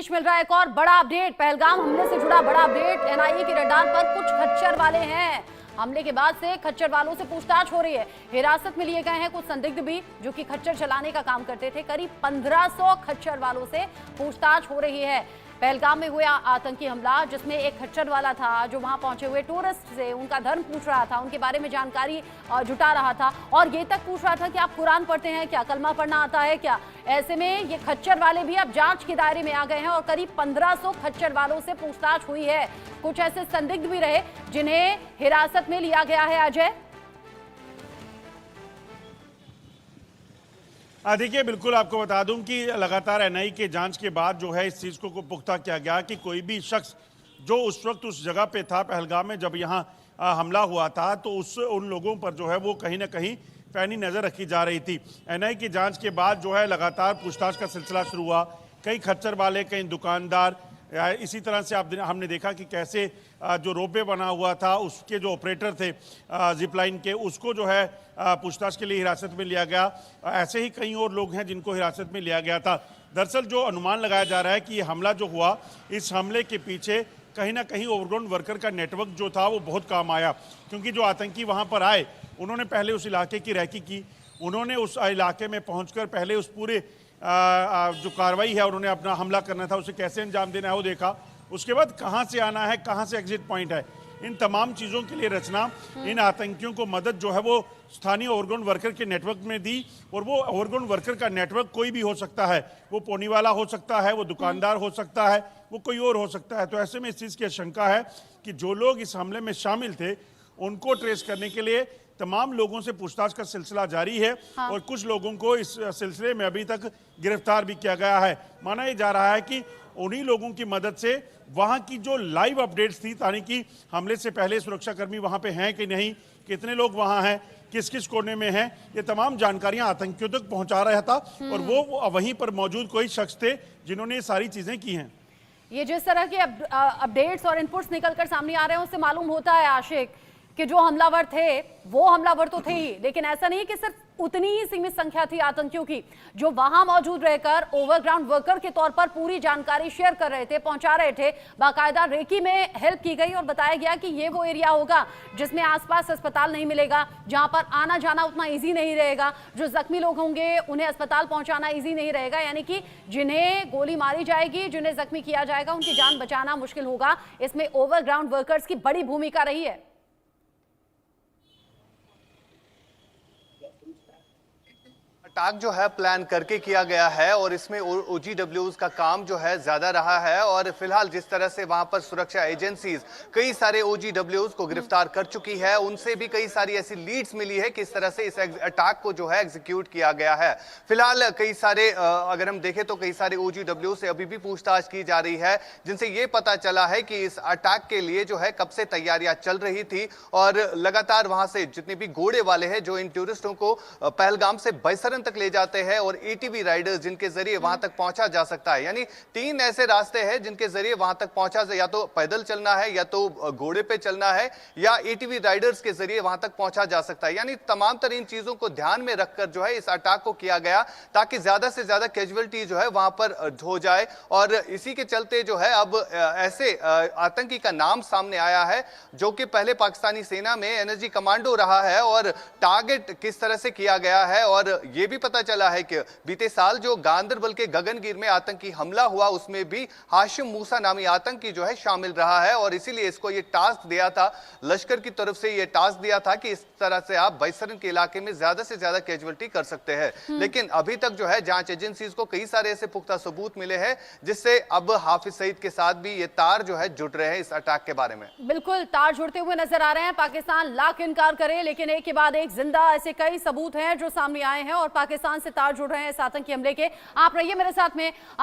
मिल रहा है एक और बड़ा अपडेट। पहलगाम हमले से जुड़ा बड़ा अपडेट। एनआईए की रडार पर कुछ खच्चर वाले हैं। हमले के बाद से खच्चर वालों से पूछताछ हो रही है। हिरासत में लिए गए हैं कुछ संदिग्ध भी जो कि खच्चर चलाने का काम करते थे। करीब 1500 खच्चर वालों से पूछताछ हो रही है। पहलगाम में हुआ आतंकी हमला जिसमें एक खच्चर वाला था जो वहां पहुंचे हुए टूरिस्ट से उनका धर्म पूछ रहा था, उनके बारे में जानकारी जुटा रहा था और ये तक पूछ रहा था कि आप कुरान पढ़ते हैं क्या, कलमा पढ़ना आता है क्या। ऐसे में ये खच्चर वाले भी अब जांच के दायरे में आ गए हैं और करीब 1500 खच्चर वालों से पूछताछ हुई है। कुछ ऐसे संदिग्ध भी रहे जिन्हें हिरासत में लिया गया है। अजय, देखिए, बिल्कुल आपको बता दूं कि लगातार एनआईए के जांच के बाद जो है इस चीज़ को पुख्ता किया गया कि कोई भी शख्स जो उस वक्त उस जगह पे था पहलगाम में जब यहाँ हमला हुआ था तो उन लोगों पर जो है वो कहीं ना कहीं पैनी नज़र रखी जा रही थी। एनआईए की जांच के बाद जो है लगातार पूछताछ का सिलसिला शुरू हुआ। कई खच्चर वाले, कई दुकानदार, इसी तरह से हमने देखा कि कैसे जो रोपवे बना हुआ था उसके जो ऑपरेटर थे जिप लाइन के, उसको जो है पूछताछ के लिए हिरासत में लिया गया। ऐसे ही कई और लोग हैं जिनको हिरासत में लिया गया था। दरअसल जो अनुमान लगाया जा रहा है कि ये हमला जो हुआ, इस हमले के पीछे कहीं ना कहीं ओवरग्राउंड वर्कर का नेटवर्क जो था वो बहुत काम आया, क्योंकि जो आतंकी वहाँ पर आए उन्होंने पहले उस इलाके की रैकी की। उन्होंने उस इलाके में पहुँच पहले उस पूरे जो कार्रवाई है, उन्होंने अपना हमला करना था उसे कैसे अंजाम देना है वो देखा। उसके बाद कहाँ से आना है, कहाँ से एग्जिट पॉइंट है, इन तमाम चीज़ों के लिए रचना इन आतंकियों को मदद जो है वो स्थानीय ओवरग्राउंड वर्कर के नेटवर्क में दी। और वो ओवरग्राउंड वर्कर का नेटवर्क कोई भी हो सकता है, वो पोनी वाला हो सकता है, वो दुकानदार हो सकता है, वो कोई और हो सकता है। तो ऐसे में इस चीज़ की आशंका है कि जो लोग इस हमले में शामिल थे उनको ट्रेस करने के लिए तमाम लोगों से पूछताछ का सिलसिला जारी है। हाँ। और कुछ लोगों को इस सिलसिले में अभी तक गिरफ्तार भी किया गया है। माना यह जा रहा है कि उन्हीं लोगों की मदद से वहां की जो लाइव अपडेट्स थी, यानी कि हमले से पहले सुरक्षाकर्मी वहां पे हैं कि नहीं, कितने लोग वहां हैं, किस किस कोने में हैं, ये तमाम जानकारियां आतंकियों तक पहुंचा रहा था। और वो वहीं पर मौजूद कोई शख्स थे जिन्होंने ये सारी चीजें की हैं। ये जिस तरह के अपडेट्स और इनपुट्स निकलकर सामने आ रहे हैं उससे मालूम होता है आशिक कि जो हमलावर थे वो हमलावर तो थे ही, लेकिन ऐसा नहीं कि सिर्फ उतनी ही सीमित संख्या थी आतंकियों की जो वहां मौजूद रहकर ओवरग्राउंड वर्कर के तौर पर पूरी जानकारी शेयर कर रहे थे, पहुंचा रहे थे। बाकायदा रेकी में हेल्प की गई और बताया गया कि ये वो एरिया होगा जिसमें आसपास अस्पताल नहीं मिलेगा, जहां पर आना जाना उतना ईजी नहीं रहेगा, जो जख्मी लोग होंगे उन्हें अस्पताल पहुंचाना ईजी नहीं रहेगा, यानी कि जिन्हें गोली मारी जाएगी, जिन्हें जख्मी किया जाएगा, उनकी जान बचाना मुश्किल होगा। इसमें ओवरग्राउंड वर्कर्स की बड़ी भूमिका रही है। अटैक जो है प्लान करके किया गया है और इसमें ओजीडब्ल्यूज का काम जो है ज्यादा रहा है। और फिलहाल जिस तरह से वहां पर सुरक्षा एजेंसीज कई सारे ओजीडब्ल्यूज को गिरफ्तार कर चुकी है, उनसे भी कई सारी ऐसी लीड्स मिली है किस तरह से इस अटैक को जो है एग्जीक्यूट किया गया है। फिलहाल कई सारे अगर हम देखें तो कई सारे ओजीडब्ल्यू से अभी भी पूछताछ की जा रही है, जिनसे ये पता चला है कि इस अटैक के लिए जो है कब से तैयारियां चल रही थी। और लगातार वहां से जितने भी घोड़े वाले हैं जो इन टूरिस्टों को पहलगाम से बैसरन तक ले जाते हैं और एटीवी राइडर्स जिनके जरिए वहां तक पहुंचा जा सकता है, यानी 3 ऐसे रास्ते हैं जिनके जरिए वहां तक पहुंचा, या तो पैदल चलना है, या तो घोड़े पे चलना है, या एटीवी राइडर्स के जरिए वहां तक पहुंचा जा सकता है। यानी तमाम तरीन चीजों को ध्यान में रखकर जो है इस अटैक को किया गया ताकि ज्यादा से ज्यादा कैजुअलिटी जो है वहां पर हो जाए। और इसी के चलते जो है अब ऐसे आतंकी का नाम सामने आया है जो कि पहले पाकिस्तानी सेना में एनर्जी कमांडो रहा है और टारगेट किस तरह से किया गया है। और यह भी पता चला है कि बीते साल जो गांदरबल के गगनगिर में आतंकी हमला हुआ उसमें भी हाशिम मूसा नामी आतंकी जो है शामिल रहा है। और इसीलिए इसको यह टास्क दिया था, लश्कर की तरफ से यह टास्क दिया था कि इस तरह से आप बैसरन के इलाके में ज्यादा से ज्यादा कैजुअलिटी कर सकते हैं। लेकिन अभी तक जो है जांच एजेंसीज को कई सारे ऐसे पुख्ता सबूत मिले हैं जिससे अब हाफिज सईद के साथ भी ये तार जो है जुड़ रहे हैं इस अटैक के बारे में। बिल्कुल तार जुड़ते हुए नजर आ रहे हैं। पाकिस्तान लाख इनकार करे लेकिन एक के बाद एक जिंदा ऐसे कई सबूत हैं जो सामने आए हैं और पाकिस्तान से तार जुड़ रहे हैं इस आतंकी हमले के। आप रहिए मेरे साथ में।